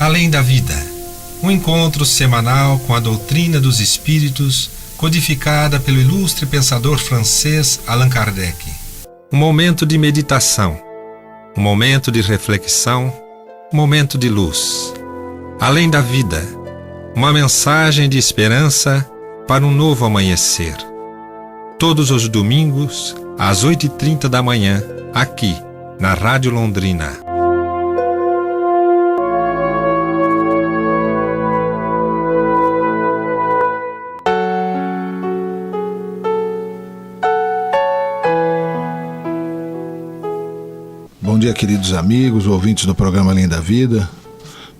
Além da vida, um encontro semanal com a doutrina dos espíritos, codificada pelo ilustre pensador francês Allan Kardec. Um momento de meditação, um momento de reflexão, um momento de luz. Além da vida, uma mensagem de esperança para um novo amanhecer. Todos os domingos, às 8h30 da manhã, aqui, na Rádio Londrina. Bom dia, queridos amigos, ouvintes do programa Além da Vida.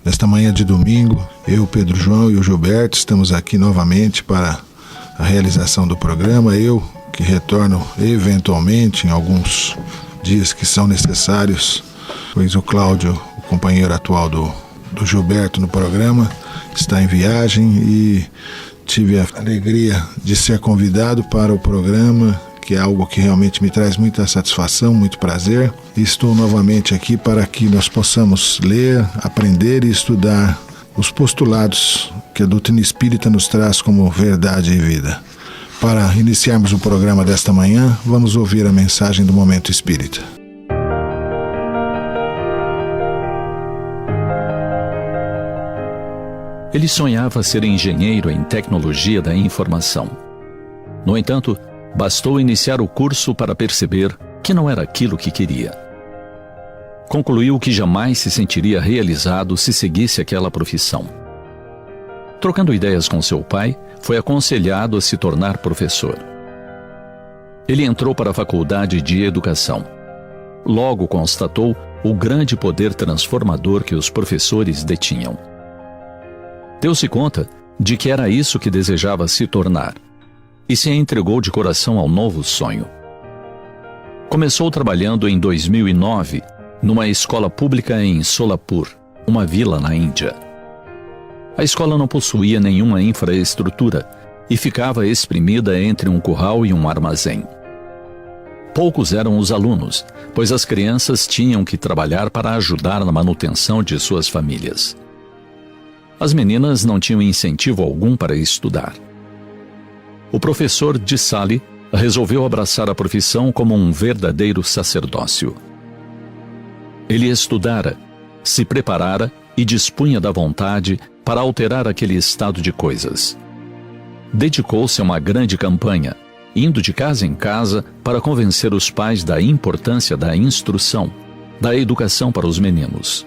Nesta manhã de domingo, eu, Pedro João e o Gilberto estamos aqui novamente para a realização do programa. Eu, que retorno eventualmente em alguns dias que são necessários, pois o Cláudio, o companheiro atual do Gilberto no programa, está em viagem e tive a alegria de ser convidado para o programa, que é algo que realmente me traz muita satisfação, muito prazer. E estou novamente aqui para que nós possamos ler, aprender e estudar os postulados que a doutrina espírita nos traz como verdade e vida. Para iniciarmos o programa desta manhã, vamos ouvir a mensagem do Momento Espírita. Ele sonhava ser engenheiro em tecnologia da informação. No entanto, bastou iniciar o curso para perceber que não era aquilo que queria. Concluiu que jamais se sentiria realizado se seguisse aquela profissão. Trocando ideias com seu pai, foi aconselhado a se tornar professor. Ele entrou para a faculdade de educação. Logo constatou o grande poder transformador que os professores detinham. Deu-se conta de que era isso que desejava se tornar e se entregou de coração ao novo sonho. Começou trabalhando em 2009 numa escola pública em Solapur, uma vila na Índia. A escola não possuía nenhuma infraestrutura e ficava espremida entre um curral e um armazém. Poucos eram os alunos, pois as crianças tinham que trabalhar para ajudar na manutenção de suas famílias. As meninas não tinham incentivo algum para estudar. O professor Dissali resolveu abraçar a profissão como um verdadeiro sacerdócio. Ele estudara, se preparara e dispunha da vontade para alterar aquele estado de coisas. Dedicou-se a uma grande campanha, indo de casa em casa para convencer os pais da importância da instrução, da educação para os meninos.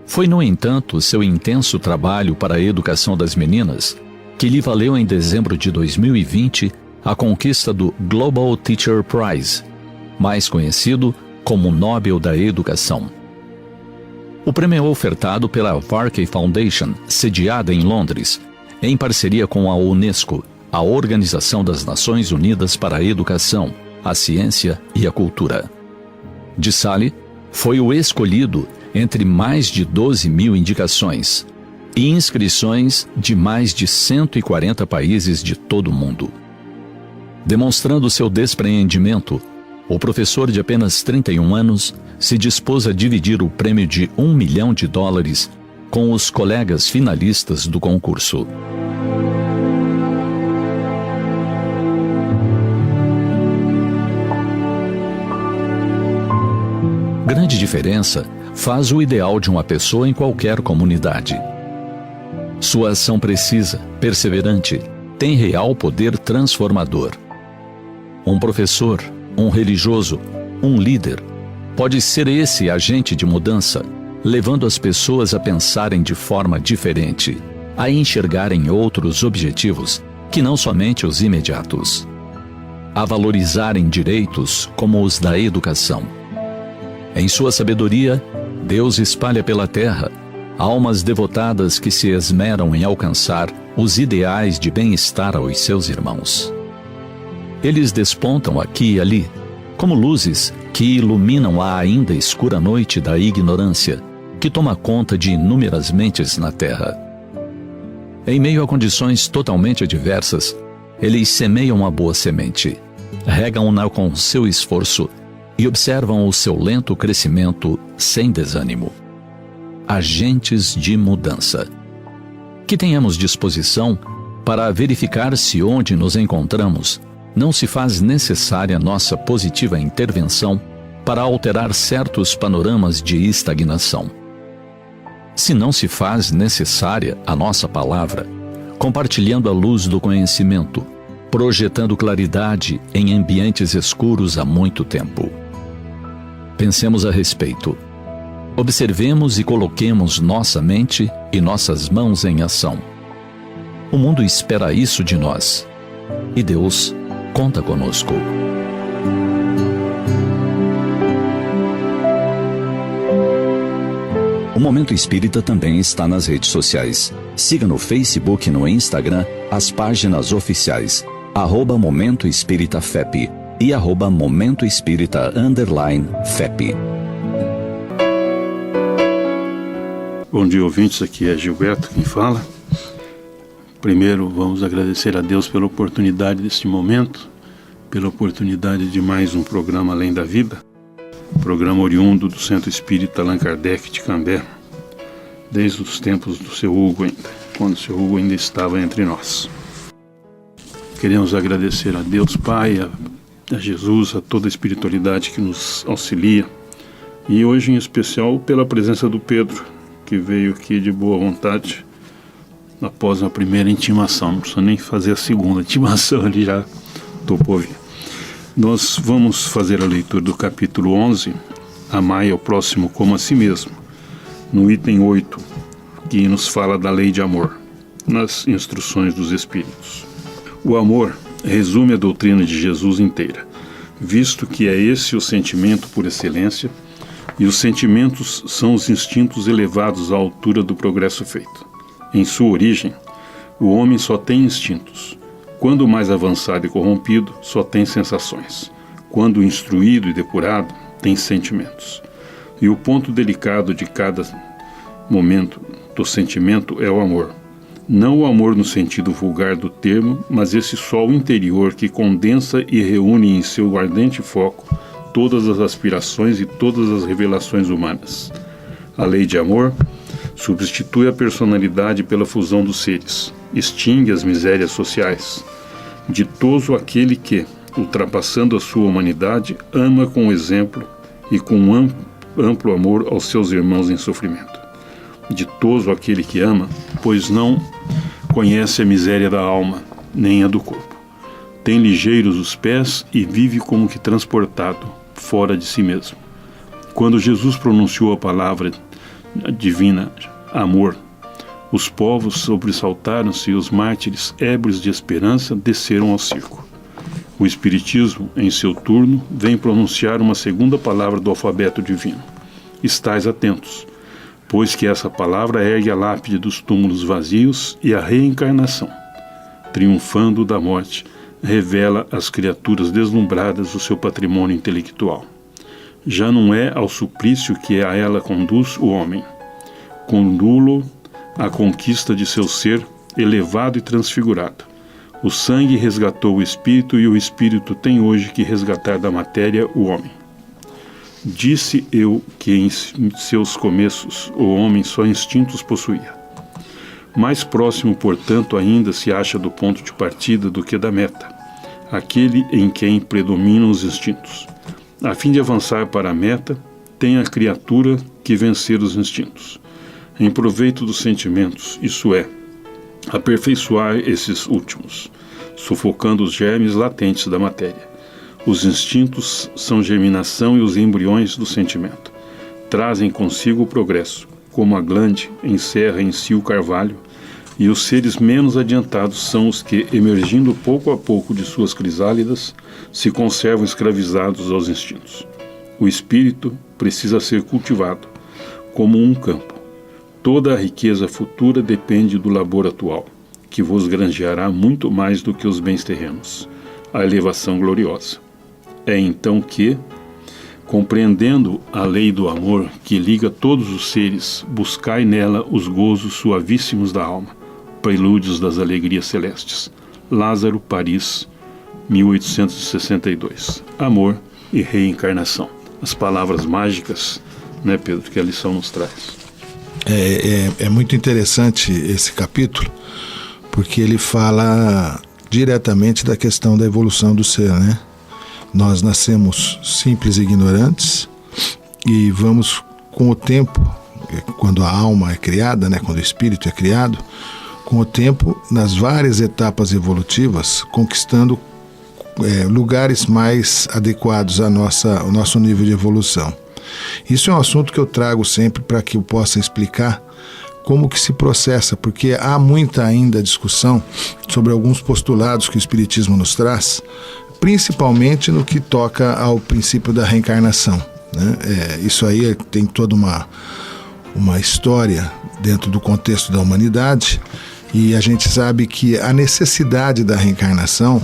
Foi, no entanto, seu intenso trabalho para a educação das meninas que lhe valeu em dezembro de 2020 a conquista do Global Teacher Prize, mais conhecido como Nobel da Educação. O prêmio é ofertado pela Varkey Foundation, sediada em Londres, em parceria com a Unesco, a Organização das Nações Unidas para a Educação, a Ciência e a Cultura. Dissali foi o escolhido entre mais de 12.000 indicações e inscrições de mais de 140 países de todo o mundo. Demonstrando seu despreendimento, o professor de apenas 31 anos se dispôs a dividir o prêmio de $1 milhão com os colegas finalistas do concurso. Grande diferença faz o ideal de uma pessoa em qualquer comunidade. Sua ação precisa, perseverante, tem real poder transformador. Um professor, um religioso, um líder, pode ser esse agente de mudança, levando as pessoas a pensarem de forma diferente, a enxergarem outros objetivos que não somente os imediatos, a valorizarem direitos como os da educação. Em sua sabedoria, Deus espalha pela terra almas devotadas que se esmeram em alcançar os ideais de bem-estar aos seus irmãos. Eles despontam aqui e ali, como luzes que iluminam a ainda escura noite da ignorância, que toma conta de inúmeras mentes na terra. Em meio a condições totalmente adversas, eles semeiam a boa semente, regam-na com seu esforço e observam o seu lento crescimento sem desânimo. agentes de mudança. Que tenhamos disposição para verificar se onde nos encontramos não se faz necessária nossa positiva intervenção para alterar certos panoramas de estagnação. Se não se faz necessária a nossa palavra, compartilhando a luz do conhecimento, projetando claridade em ambientes escuros há muito tempo. Pensemos a respeito. Observemos e coloquemos nossa mente e nossas mãos em ação. O mundo espera isso de nós. E Deus conta conosco. O Momento Espírita também está nas redes sociais. Siga no Facebook e no Instagram as páginas oficiais @Momento Espírita FEP e @Momento Espírita _FEP. Bom dia, ouvintes, aqui é Gilberto quem fala. Primeiro, vamos agradecer a Deus pela oportunidade deste momento, pela oportunidade de mais um programa Além da Vida, programa oriundo do Centro Espírita Allan Kardec de Cambé, desde os tempos do seu Hugo ainda, quando o seu Hugo ainda estava entre nós. Queremos agradecer a Deus Pai, a Jesus, a toda a espiritualidade que nos auxilia, e hoje em especial pela presença do Pedro, que veio aqui de boa vontade após a primeira intimação. Não precisa nem fazer a segunda intimação, ele já topou vir. Nós vamos fazer a leitura do capítulo 11, Amai ao próximo como a si mesmo, no item 8, que nos fala da lei de amor, nas instruções dos Espíritos. O amor resume a doutrina de Jesus inteira, visto que é esse o sentimento por excelência, e os sentimentos são os instintos elevados à altura do progresso feito. Em sua origem, o homem só tem instintos. Quando mais avançado e corrompido, só tem sensações. Quando instruído e depurado, tem sentimentos. E o ponto delicado de cada momento do sentimento é o amor. Não o amor no sentido vulgar do termo, mas esse sol interior que condensa e reúne em seu ardente foco todas as aspirações e todas as revelações humanas. A lei de amor substitui a personalidade pela fusão dos seres, extingue as misérias sociais. Ditoso aquele que, ultrapassando a sua humanidade, ama com o exemplo e com amplo amor aos seus irmãos em sofrimento. Ditoso aquele que ama, pois não conhece a miséria da alma, nem a do corpo. Tem ligeiros os pés e vive como que transportado, fora de si mesmo. Quando Jesus pronunciou a palavra divina, amor, os povos sobressaltaram-se e os mártires, ébrios de esperança, desceram ao circo. O Espiritismo, em seu turno, vem pronunciar uma segunda palavra do alfabeto divino. Estais atentos, pois que essa palavra ergue a lápide dos túmulos vazios e a reencarnação, triunfando da morte, revela às criaturas deslumbradas o seu patrimônio intelectual. Já não é ao suplício que a ela conduz o homem. Condulo à conquista de seu ser elevado e transfigurado. O sangue resgatou o espírito e o espírito tem hoje que resgatar da matéria o homem. Disse eu que em seus começos o homem só instintos possuía. Mais próximo, portanto, ainda se acha do ponto de partida do que da meta, aquele em quem predominam os instintos. A fim de avançar para a meta, tem a criatura que vencer os instintos, em proveito dos sentimentos, isso é, aperfeiçoar esses últimos, sufocando os germes latentes da matéria. Os instintos são germinação e os embriões do sentimento. Trazem consigo o progresso, como a glande encerra em si o carvalho, e os seres menos adiantados são os que, emergindo pouco a pouco de suas crisálidas, se conservam escravizados aos instintos. O espírito precisa ser cultivado, como um campo. Toda a riqueza futura depende do labor atual, que vos granjeará muito mais do que os bens terrenos, a elevação gloriosa. É então que, compreendendo a lei do amor que liga todos os seres, buscai nela os gozos suavíssimos da alma, prelúdios das alegrias celestes. Lázaro, Paris, 1862. Amor e reencarnação. As palavras mágicas, né, Pedro, que a lição nos traz. É muito interessante esse capítulo, porque ele fala diretamente da questão da evolução do ser, né? Nós nascemos simples e ignorantes e vamos, com o tempo, quando a alma é criada, né? Quando o espírito é criado, com o tempo, nas várias etapas evolutivas, conquistando lugares mais adequados ao nosso nível de evolução. Isso é um assunto que eu trago sempre para que eu possa explicar como que se processa, porque há muita ainda discussão sobre alguns postulados que o Espiritismo nos traz, principalmente no que toca ao princípio da reencarnação, né? Isso aí tem toda uma história dentro do contexto da humanidade, e a gente sabe que a necessidade da reencarnação,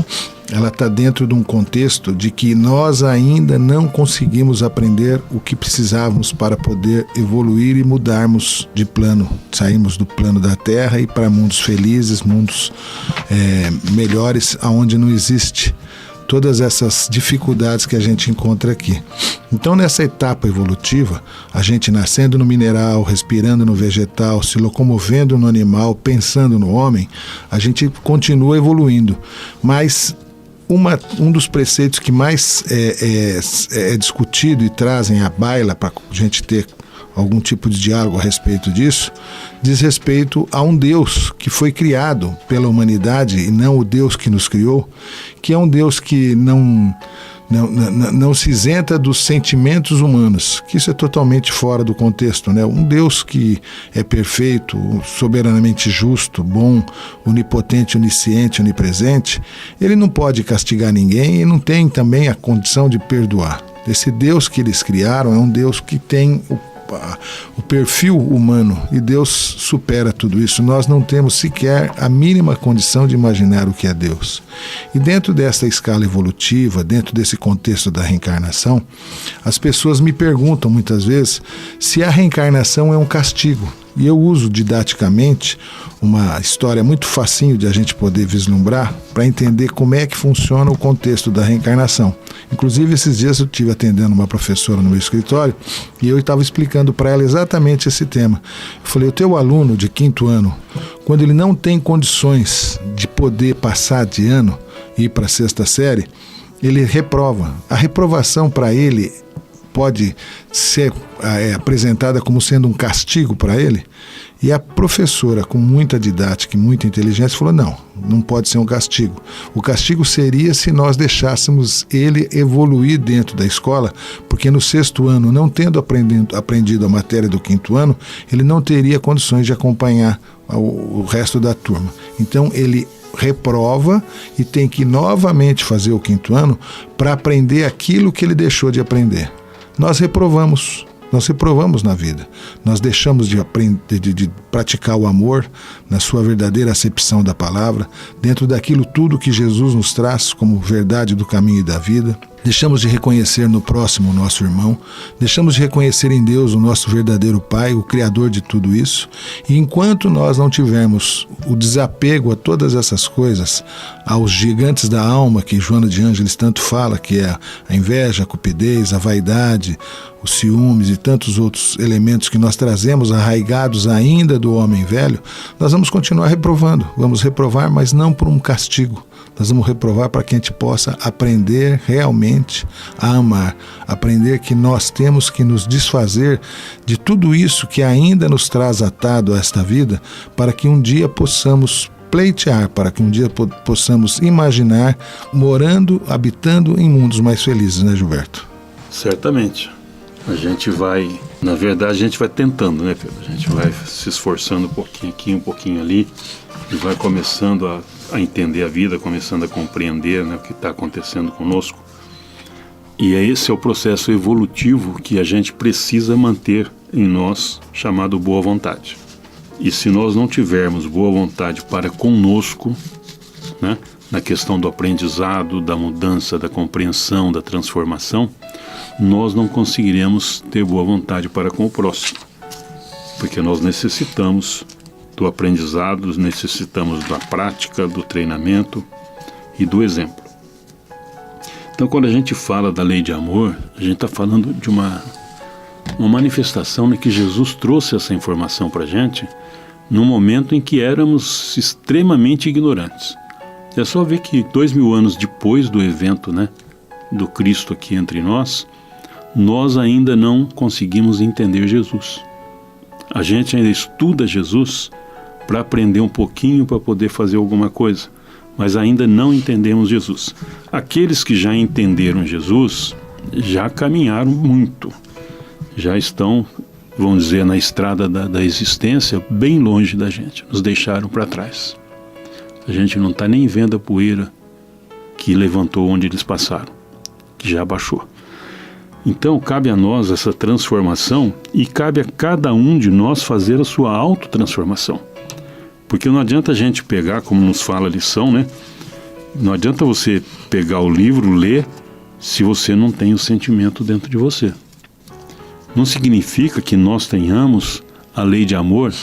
ela está dentro de um contexto de que nós ainda não conseguimos aprender o que precisávamos para poder evoluir e mudarmos de plano, sairmos do plano da Terra e para mundos felizes, mundos melhores, onde não existe todas essas dificuldades que a gente encontra aqui. Então, nessa etapa evolutiva, a gente nascendo no mineral, respirando no vegetal, se locomovendo no animal, pensando no homem, a gente continua evoluindo, mas um dos preceitos que mais é discutido e trazem à baila para a gente ter algum tipo de diálogo a respeito disso, diz respeito a um Deus que foi criado pela humanidade e não o Deus que nos criou, que é um Deus que não se isenta dos sentimentos humanos, que isso é totalmente fora do contexto, né? Um Deus que é perfeito, soberanamente justo, bom, onipotente, onisciente, onipresente, ele não pode castigar ninguém e não tem também a condição de perdoar. Esse Deus que eles criaram é um Deus que tem o perfil humano, e Deus supera tudo isso. Nós não temos sequer a mínima condição de imaginar o que é Deus. E dentro dessa escala evolutiva, dentro desse contexto da reencarnação, as pessoas me perguntam muitas vezes se a reencarnação é um castigo. E eu uso didaticamente uma história muito facinho de a gente poder vislumbrar para entender como é que funciona o contexto da reencarnação. Inclusive, esses dias eu estive atendendo uma professora no meu escritório e eu estava explicando para ela exatamente esse tema. Eu falei, o teu aluno de 5º ano, quando ele não tem condições de poder passar de ano e ir para a 6ª série, ele reprova. A reprovação para ele pode ser apresentada como sendo um castigo para ele? E a professora, com muita didática e muita inteligência, falou, não pode ser um castigo. O castigo seria se nós deixássemos ele evoluir dentro da escola, porque no 6º ano, não tendo aprendido a matéria do 5º ano, ele não teria condições de acompanhar o resto da turma. Então ele reprova e tem que novamente fazer o 5º ano para aprender aquilo que ele deixou de aprender. Nós reprovamos na vida. Nós deixamos de praticar o amor na sua verdadeira acepção da palavra, dentro daquilo tudo que Jesus nos traz como verdade do caminho e da vida. Deixamos de reconhecer no próximo o nosso irmão, deixamos de reconhecer em Deus o nosso verdadeiro Pai, o Criador de tudo isso, e enquanto nós não tivermos o desapego a todas essas coisas, aos gigantes da alma que Joana de Ângeles tanto fala, que é a inveja, a cupidez, a vaidade, os ciúmes e tantos outros elementos que nós trazemos arraigados ainda do homem velho, nós vamos continuar reprovando, vamos reprovar, mas não por um castigo. Nós vamos reprovar para que a gente possa aprender realmente a amar, aprender que nós temos que nos desfazer de tudo isso que ainda nos traz atado a esta vida, para que um dia possamos pleitear, para que um dia possamos imaginar morando, habitando em mundos mais felizes, né, Gilberto? Certamente. A gente vai, na verdade, a gente vai tentando, né, Pedro? A gente vai se esforçando um pouquinho aqui, um pouquinho ali, e vai começando a entender a vida, começando a compreender, né, o que está acontecendo conosco. E esse é o processo evolutivo que a gente precisa manter em nós, chamado boa vontade. E se nós não tivermos boa vontade para conosco, né, na questão do aprendizado, da mudança, da compreensão, da transformação, nós não conseguiremos ter boa vontade para com o próximo. Porque nós necessitamos do aprendizado, necessitamos da prática, do treinamento e do exemplo. Então, quando a gente fala da lei de amor, a gente está falando de uma uma manifestação, né, que Jesus trouxe essa informação para a gente num momento em que éramos extremamente ignorantes. É só ver que 2000 anos depois do evento, né, do Cristo aqui entre nós ainda não conseguimos entender Jesus. A gente ainda estuda Jesus para aprender um pouquinho, para poder fazer alguma coisa, mas ainda não entendemos Jesus. Aqueles que já entenderam Jesus já caminharam muito, já estão, vamos dizer, na estrada da existência, bem longe da gente, nos deixaram para trás. A gente não está nem vendo a poeira que levantou onde eles passaram, que já baixou. Então cabe a nós essa transformação e cabe a cada um de nós fazer a sua autotransformação. Porque não adianta a gente pegar, como nos fala a lição, né? Não adianta você pegar o livro, ler, se você não tem o sentimento dentro de você. Não significa que nós tenhamos a lei de amor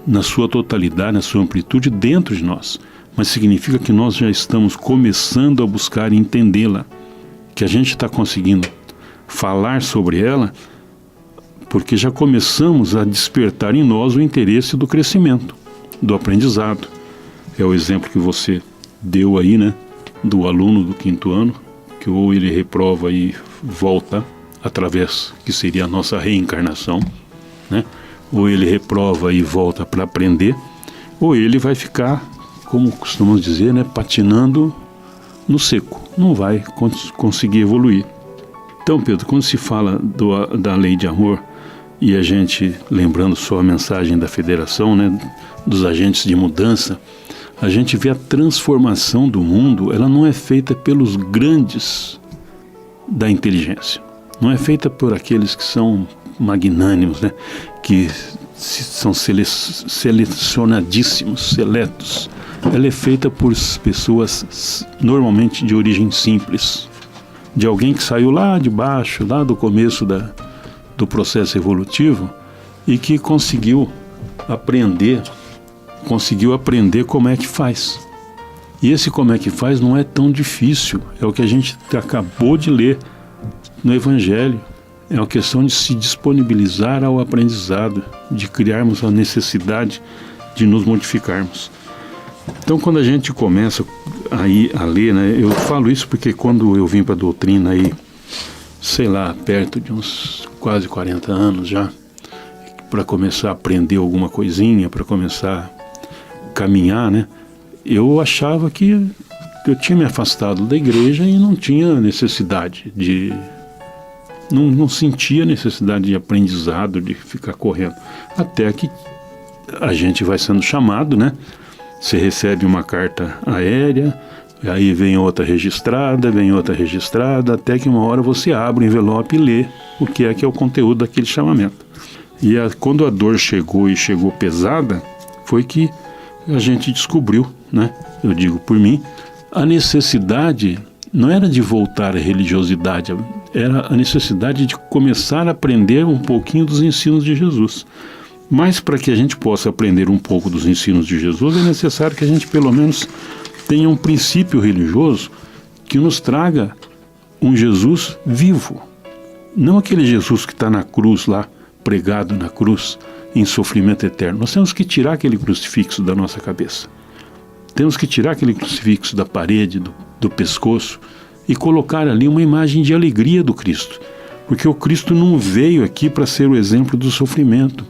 na sua totalidade, na sua amplitude dentro de nós, mas significa que nós já estamos começando a buscar entendê-la, que a gente está conseguindo falar sobre ela, porque já começamos a despertar em nós o interesse do crescimento, do aprendizado. É o exemplo que você deu aí, né, do aluno do 5º ano, que ou ele reprova e volta através, que seria a nossa reencarnação, né, ou ele reprova e volta para aprender, ou ele vai ficar, como costumamos dizer, né, patinando no seco, não vai conseguir evoluir. Então, Pedro, quando se fala da lei de amor, e a gente, lembrando só a mensagem da federação, né, dos agentes de mudança, a gente vê a transformação do mundo, ela não é feita pelos grandes da inteligência, não é feita por aqueles que são magnânimos, né, que são selecionadíssimos, seletos. Ela é feita por pessoas normalmente de origem simples, de alguém que saiu lá de baixo, lá do começo do processo evolutivo e que conseguiu aprender como é que faz. E esse como é que faz não é tão difícil, é o que a gente acabou de ler no Evangelho. É uma questão de se disponibilizar ao aprendizado, de criarmos a necessidade de nos modificarmos. Então, quando a gente começa aí a ler, né, eu falo isso porque quando eu vim para a doutrina aí, sei lá, perto de uns quase 40 anos já, para começar a aprender alguma coisinha, para começar a caminhar, né, eu achava que eu tinha me afastado da igreja e não tinha necessidade de... Não sentia necessidade de aprendizado, de ficar correndo. Até que a gente vai sendo chamado, né? Você recebe uma carta aérea, aí vem outra registrada, até que uma hora você abre o envelope e lê o que é o conteúdo daquele chamamento. E quando a dor chegou e chegou pesada, foi que a gente descobriu, né? Eu digo por mim, a necessidade não era de voltar à religiosidade, era a necessidade de começar a aprender um pouquinho dos ensinos de Jesus. Mas para que a gente possa aprender um pouco dos ensinos de Jesus, é necessário que a gente pelo menos tenha um princípio religioso que nos traga um Jesus vivo. Não aquele Jesus que está na cruz lá, pregado na cruz, em sofrimento eterno. Nós temos que tirar aquele crucifixo da nossa cabeça. Temos que tirar aquele crucifixo da parede, do pescoço, e colocar ali uma imagem de alegria do Cristo. Porque o Cristo não veio aqui para ser o exemplo do sofrimento.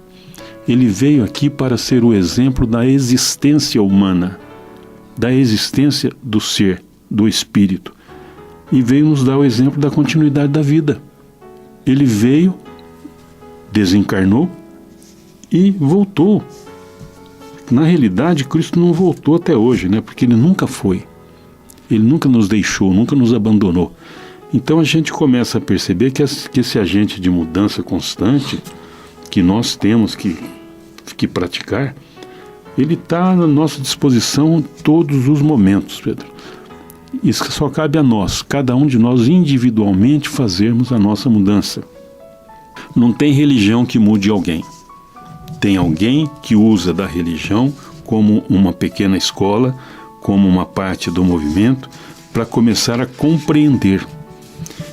Ele veio aqui para ser o exemplo da existência humana, da existência do ser, do espírito. E veio nos dar o exemplo da continuidade da vida. Ele veio, desencarnou e voltou. Na realidade, Cristo não voltou até hoje, né? Porque ele nunca foi. Ele nunca nos deixou, nunca nos abandonou. Então a gente começa a perceber que esse agente de mudança constante que nós temos que praticar, ele está à nossa disposição em todos os momentos, Pedro. Isso só cabe a nós, cada um de nós individualmente, fazermos a nossa mudança. Não tem religião que mude alguém. Tem alguém que usa da religião como uma pequena escola, como uma parte do movimento, para começar a compreender.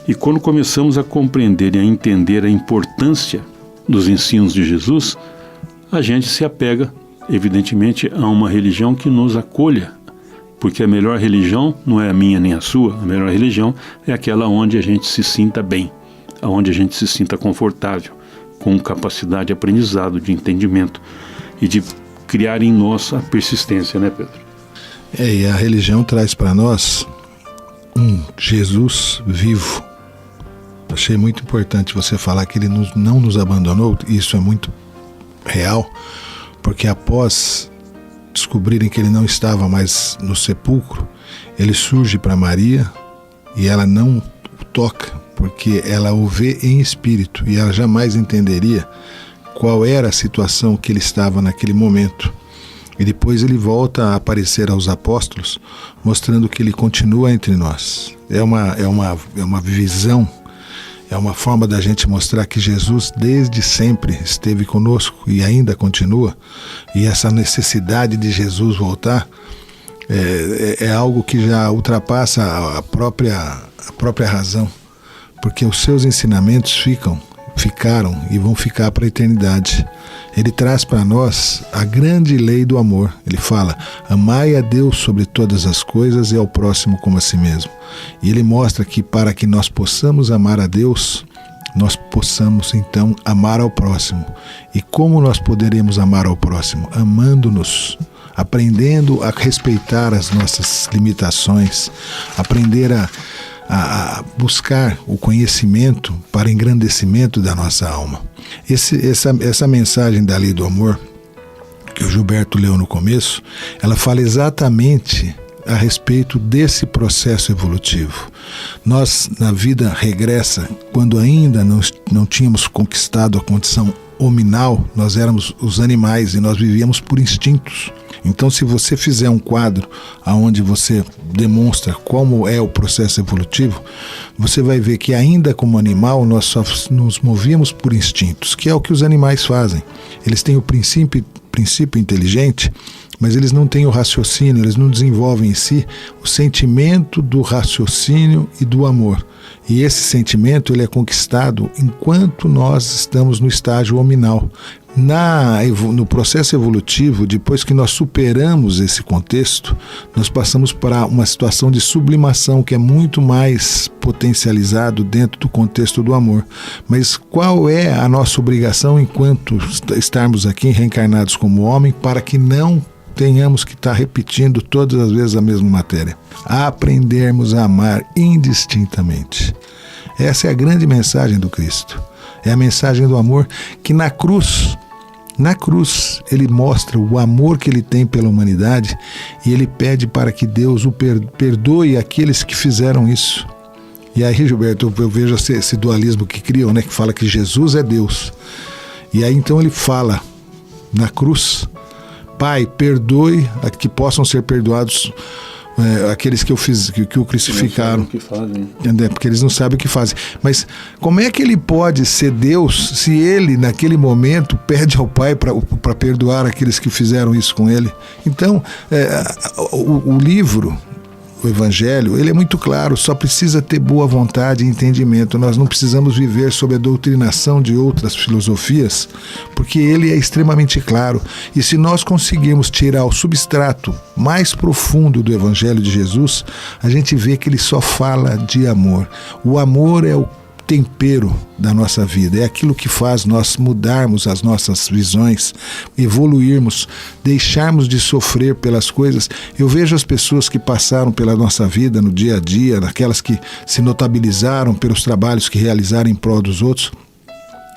E quando começamos a compreender e a entender a importância dos ensinos de Jesus, a gente se apega, evidentemente, a uma religião que nos acolha, porque a melhor religião não é a minha nem a sua, a melhor religião é aquela onde a gente se sinta bem, onde a gente se sinta confortável, com capacidade de aprendizado, de entendimento e de criar em nós a persistência, né, Pedro? E a religião traz para nós um Jesus vivo. Achei muito importante você falar que ele não nos abandonou, e isso é muito real, porque após descobrirem que ele não estava mais no sepulcro, ele surge para Maria e ela não o toca, porque ela o vê em espírito e ela jamais entenderia qual era a situação que ele estava naquele momento. E depois ele volta a aparecer aos apóstolos, mostrando que ele continua entre nós. É uma visão, é uma forma da gente mostrar que Jesus desde sempre esteve conosco e ainda continua. E essa necessidade de Jesus voltar é algo que já ultrapassa a própria razão, porque os seus ensinamentos ficaram e vão ficar para a eternidade. Ele traz para nós a grande lei do amor. Ele fala: amai a Deus sobre todas as coisas e ao próximo como a si mesmo. E ele mostra que para que nós possamos amar a Deus, nós possamos então amar ao próximo. E como nós poderemos amar ao próximo? Amando-nos, aprendendo a respeitar as nossas limitações, aprender a buscar o conhecimento para engrandecimento da nossa alma. Essa mensagem da lei do amor, que o Gilberto leu no começo, ela fala exatamente a respeito desse processo evolutivo. Nós, na vida regressa, quando ainda não tínhamos conquistado a condição hominal, nós éramos os animais e nós vivíamos por instintos. Então, se você fizer um quadro onde você demonstra como é o processo evolutivo, você vai ver que ainda como animal nós só nos movíamos por instintos, que é o que os animais fazem. Eles têm o princípio inteligente, mas eles não têm o raciocínio, eles não desenvolvem em si o sentimento do raciocínio e do amor. E esse sentimento ele é conquistado enquanto nós estamos no estágio hominal. No processo evolutivo, depois que nós superamos esse contexto, nós passamos para uma situação de sublimação que é muito mais potencializado dentro do contexto do amor. Mas qual é a nossa obrigação enquanto estarmos aqui reencarnados como homem para que não tenhamos que estar repetindo todas as vezes a mesma matéria? Aprendermos a amar indistintamente. Essa é a grande mensagem do Cristo. É a mensagem do amor que na cruz ele mostra o amor que ele tem pela humanidade e ele pede para que Deus o perdoe aqueles que fizeram isso. E aí, Gilberto, eu vejo esse dualismo que criam, né, que fala que Jesus é Deus. E aí então ele fala na cruz: Pai, perdoe a que possam ser perdoados aqueles que o crucificaram. Porque eles não sabem o que fazem. Mas como é que ele pode ser Deus se ele, naquele momento, pede ao Pai para perdoar aqueles que fizeram isso com ele? Então, o livro, o Evangelho, ele é muito claro, só precisa ter boa vontade e entendimento. Nós não precisamos viver sob a doutrinação de outras filosofias, porque ele é extremamente claro. E se nós conseguirmos tirar o substrato mais profundo do Evangelho de Jesus, a gente vê que ele só fala de amor. O amor é o tempero da nossa vida, é aquilo que faz nós mudarmos as nossas visões, evoluirmos, deixarmos de sofrer pelas coisas. Eu vejo as pessoas que passaram pela nossa vida no dia a dia, aquelas que se notabilizaram pelos trabalhos que realizaram em prol dos outros,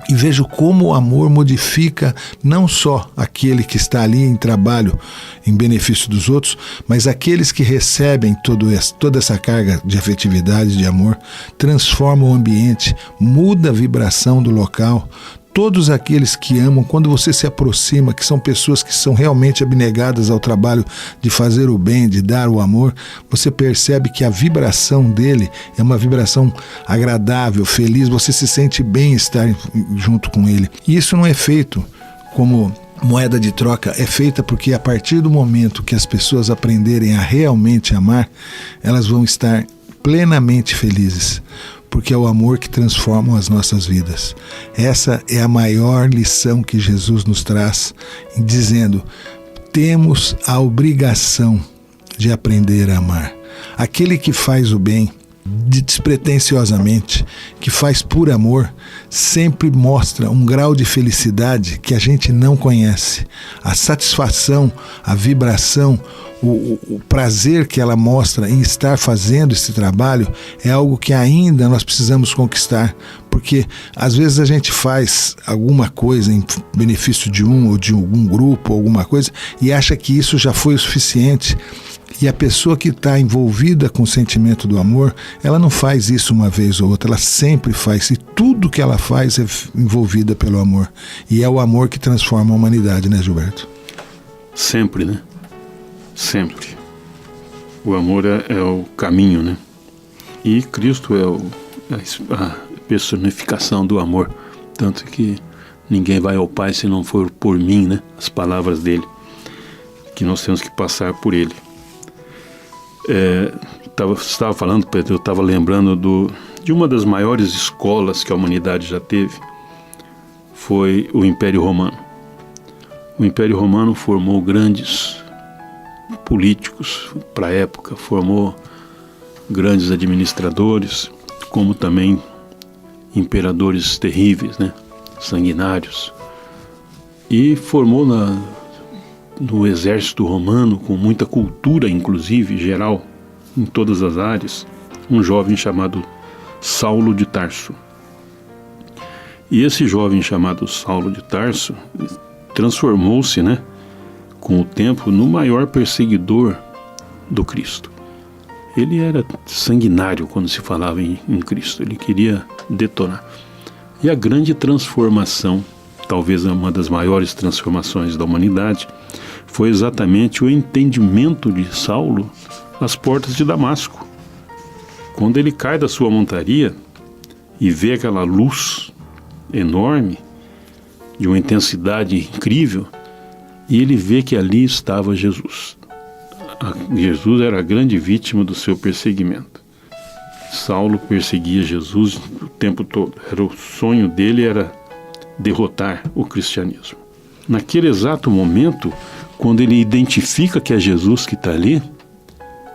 e vejo como o amor modifica não só aquele que está ali em trabalho em benefício dos outros, mas aqueles que recebem toda essa carga de afetividade, de amor, transforma o ambiente, muda a vibração do local. Todos aqueles que amam, quando você se aproxima, que são pessoas que são realmente abnegadas ao trabalho de fazer o bem, de dar o amor, você percebe que a vibração dele é uma vibração agradável, feliz, você se sente bem estar junto com ele. E isso não é feito como moeda de troca, é feita porque a partir do momento que as pessoas aprenderem a realmente amar, elas vão estar plenamente felizes. porque é o amor que transforma as nossas vidas. Essa é a maior lição que Jesus nos traz, dizendo: temos a obrigação de aprender a amar. Aquele que faz o bem despretensiosamente, que faz por amor, sempre mostra um grau de felicidade que a gente não conhece. A satisfação, a vibração, o prazer que ela mostra em estar fazendo esse trabalho é algo que ainda nós precisamos conquistar, porque às vezes a gente faz alguma coisa em benefício de um ou de algum grupo, alguma coisa, e acha que isso já foi o suficiente. E a pessoa que está envolvida com o sentimento do amor, ela não faz isso uma vez ou outra, ela sempre faz. E tudo que ela faz é envolvida pelo amor. E é o amor que transforma a humanidade, né, Gilberto? Sempre, né? Sempre. O amor é o caminho, né? E Cristo é a personificação do amor. Tanto que ninguém vai ao Pai se não for por mim, né? As palavras dele. Que nós temos que passar por ele. Estava falando, Pedro, eu estava lembrando de uma das maiores escolas que a humanidade já teve, foi o Império Romano. O Império Romano formou grandes políticos para a época, formou grandes administradores, como também imperadores terríveis, né? Sanguinários. E formou no exército romano, com muita cultura, inclusive, geral, em todas as áreas, um jovem chamado Saulo de Tarso. E esse jovem chamado Saulo de Tarso transformou-se, né, com o tempo, no maior perseguidor do Cristo. Ele era sanguinário quando se falava em Cristo, ele queria detonar. E a grande transformação, talvez uma das maiores transformações da humanidade, foi exatamente o entendimento de Saulo às portas de Damasco. Quando ele cai da sua montaria e vê aquela luz enorme, de uma intensidade incrível, e ele vê que ali estava Jesus. Jesus era a grande vítima do seu perseguimento. Saulo perseguia Jesus o tempo todo. O sonho dele era derrotar o cristianismo. Naquele exato momento, quando ele identifica que é Jesus que está ali,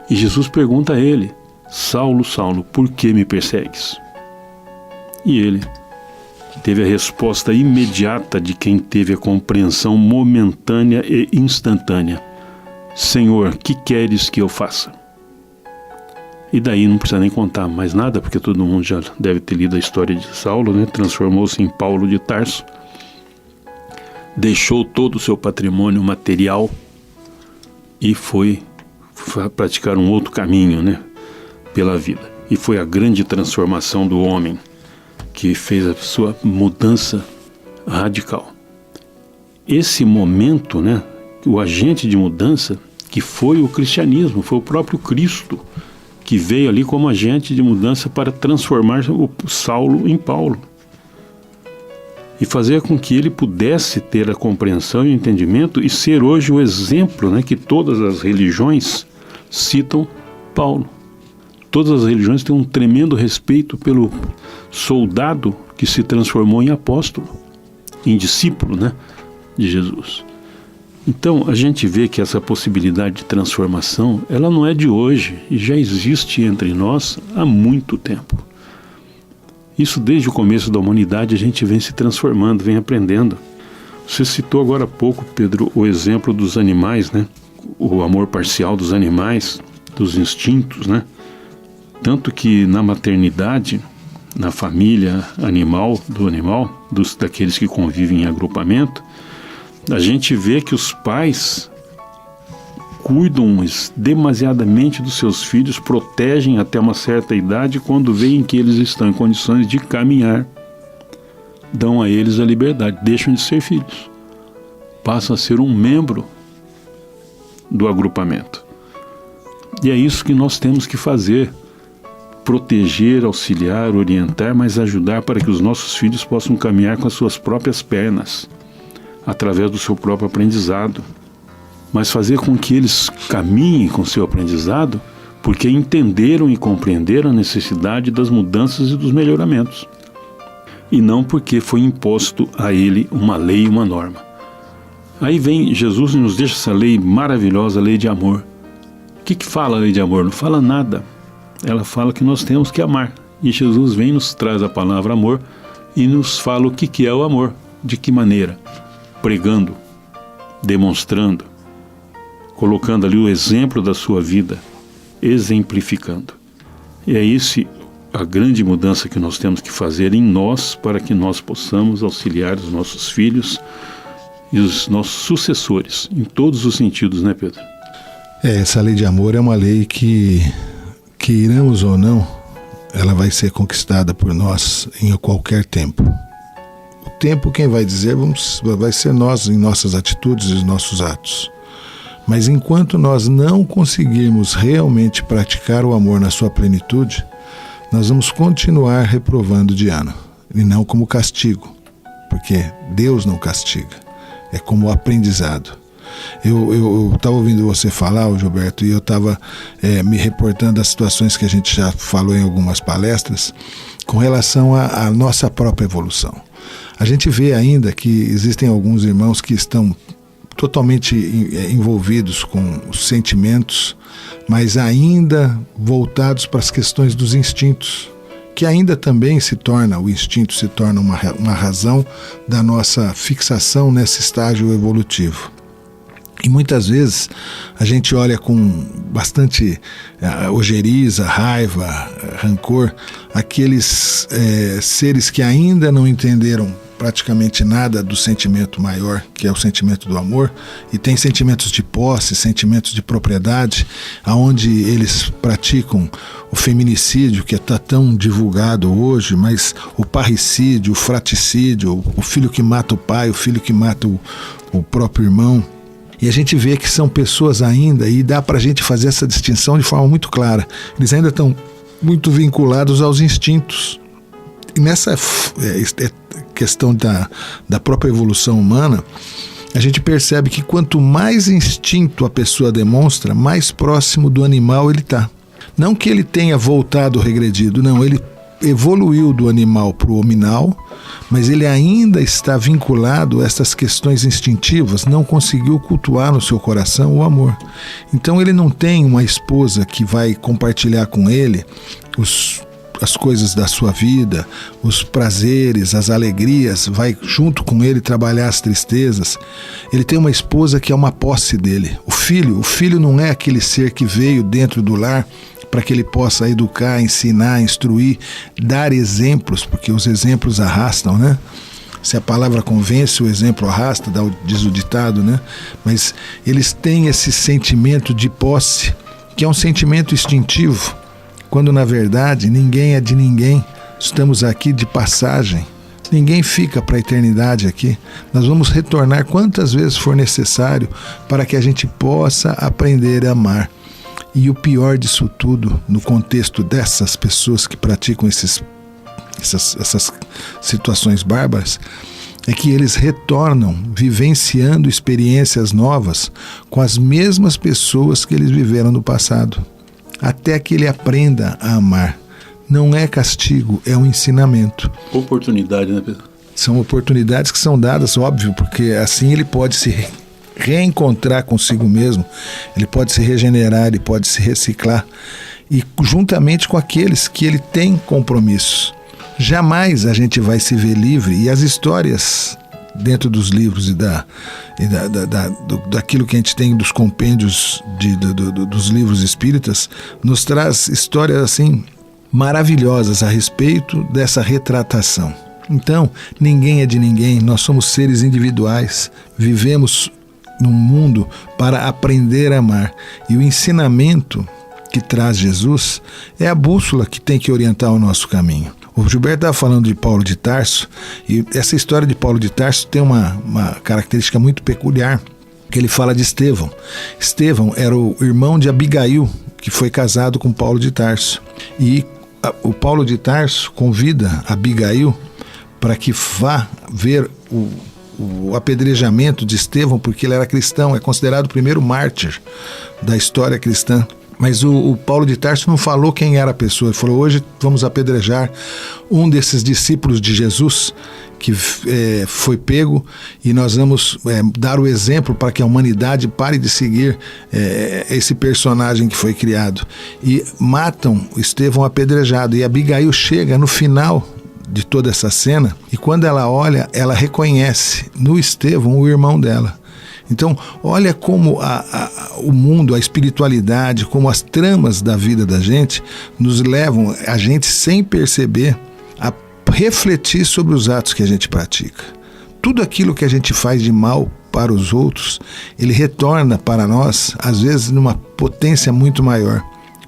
e Jesus pergunta a ele: Saulo, Saulo, por que me persegues? E ele teve a resposta imediata de quem teve a compreensão momentânea e instantânea: Senhor, que queres que eu faça? E daí não precisa nem contar mais nada, porque todo mundo já deve ter lido a história de Saulo, né? Transformou-se em Paulo de Tarso, deixou todo o seu patrimônio material e foi praticar um outro caminho, né, pela vida. E foi a grande transformação do homem que fez a sua mudança radical. Esse momento, né, o agente de mudança, que foi o cristianismo, foi o próprio Cristo que veio ali como agente de mudança para transformar o Saulo em Paulo e fazer com que ele pudesse ter a compreensão e o entendimento e ser hoje o exemplo, né, que todas as religiões citam Paulo. Todas as religiões têm um tremendo respeito pelo soldado que se transformou em apóstolo, em discípulo, né, de Jesus. Então a gente vê que essa possibilidade de transformação, ela não é de hoje e já existe entre nós há muito tempo. Isso desde o começo da humanidade a gente vem se transformando, vem aprendendo. Você citou agora há pouco, Pedro, o exemplo dos animais, né? O amor parcial dos animais, dos instintos, né? Tanto que na maternidade, na família daqueles que convivem em agrupamento, a gente vê que os pais cuidam demasiadamente dos seus filhos, protegem até uma certa idade, quando veem que eles estão em condições de caminhar, dão a eles a liberdade, deixam de ser filhos, passam a ser um membro do agrupamento. E é isso que nós temos que fazer: proteger, auxiliar, orientar, mas ajudar para que os nossos filhos possam caminhar com as suas próprias pernas, através do seu próprio aprendizado, mas fazer com que eles caminhem com o seu aprendizado porque entenderam e compreenderam a necessidade das mudanças e dos melhoramentos, e não porque foi imposto a ele uma lei e uma norma. Aí vem Jesus e nos deixa essa lei maravilhosa, a lei de amor. O que fala a lei de amor? Não fala nada. Ela fala que nós temos que amar. E Jesus vem e nos traz a palavra amor e nos fala o que é o amor. De que maneira? Pregando, demonstrando, colocando ali o exemplo da sua vida, exemplificando. E é isso a grande mudança que nós temos que fazer em nós para que nós possamos auxiliar os nossos filhos e os nossos sucessores, em todos os sentidos, né, Pedro? Essa lei de amor é uma lei que iramos ou não, ela vai ser conquistada por nós em qualquer tempo. O tempo, quem vai dizer, vai ser nós, em nossas atitudes e nossos atos. Mas enquanto nós não conseguirmos realmente praticar o amor na sua plenitude, nós vamos continuar reprovando de ano, e não como castigo, porque Deus não castiga, é como aprendizado. Eu estava ouvindo você falar, Gilberto, e eu estava me reportando das situações que a gente já falou em algumas palestras com relação à nossa própria evolução. A gente vê ainda que existem alguns irmãos que estão totalmente envolvidos com os sentimentos, mas ainda voltados para as questões dos instintos, que ainda também o instinto se torna uma razão da nossa fixação nesse estágio evolutivo. E muitas vezes a gente olha com bastante ojeriza, raiva, rancor, aqueles seres que ainda não entenderam praticamente nada do sentimento maior, que é o sentimento do amor, e tem sentimentos de posse, sentimentos de propriedade, aonde eles praticam o feminicídio, que está tão divulgado hoje, mas o parricídio, o fraticídio, o filho que mata o pai, o filho que mata o próprio irmão. E a gente vê que são pessoas ainda, e dá para a gente fazer essa distinção de forma muito clara. Eles ainda estão muito vinculados aos instintos. E nessa questão da própria evolução humana, a gente percebe que quanto mais instinto a pessoa demonstra, mais próximo do animal ele está. Não que ele tenha voltado ou regredido, não, ele evoluiu do animal para o hominal, mas ele ainda está vinculado a essas questões instintivas, não conseguiu cultuar no seu coração o amor. Então ele não tem uma esposa que vai compartilhar com ele as coisas da sua vida, os prazeres, as alegrias, vai junto com ele trabalhar as tristezas. Ele tem uma esposa que é uma posse dele. O filho não é aquele ser que veio dentro do lar para que ele possa educar, ensinar, instruir, dar exemplos, porque os exemplos arrastam, né? Se a palavra convence, o exemplo arrasta, diz o ditado, né? Mas eles têm esse sentimento de posse, que é um sentimento instintivo, quando na verdade ninguém é de ninguém, estamos aqui de passagem, ninguém fica para a eternidade aqui, nós vamos retornar quantas vezes for necessário para que a gente possa aprender a amar. E o pior disso tudo, no contexto dessas pessoas que praticam essas situações bárbaras, é que eles retornam vivenciando experiências novas com as mesmas pessoas que eles viveram no passado, até que ele aprenda a amar. Não é castigo, é um ensinamento. Oportunidade, né, Pedro? São oportunidades que são dadas, óbvio, porque assim ele pode se reencontrar consigo mesmo, ele pode se regenerar, ele pode se reciclar, e juntamente com aqueles que ele tem compromissos. Jamais a gente vai se ver livre, e as histórias dentro dos livros e daquilo que a gente tem dos compêndios dos livros espíritas, nos traz histórias assim maravilhosas a respeito dessa retratação. Então, ninguém é de ninguém, nós somos seres individuais, vivemos num mundo para aprender a amar, e o ensinamento que traz Jesus é a bússola que tem que orientar o nosso caminho. O Gilberto estava falando de Paulo de Tarso, e essa história de Paulo de Tarso tem uma característica muito peculiar, que ele fala de Estevão. Estevão era o irmão de Abigail, que foi casado com Paulo de Tarso, e o Paulo de Tarso convida Abigail para que vá ver o apedrejamento de Estevão, porque ele era cristão, é considerado o primeiro mártir da história cristã. Mas o Paulo de Tarso não falou quem era a pessoa. Ele falou: hoje vamos apedrejar um desses discípulos de Jesus que foi pego, e nós vamos dar o exemplo para que a humanidade pare de seguir esse personagem que foi criado. E matam Estevão apedrejado. E Abigail chega no final de toda essa cena, e quando ela olha, ela reconhece no Estevão o irmão dela. Então, olha como o mundo, a espiritualidade, como as tramas da vida da gente nos levam, a gente sem perceber, a refletir sobre os atos que a gente pratica. Tudo aquilo que a gente faz de mal para os outros, ele retorna para nós, às vezes, numa potência muito maior,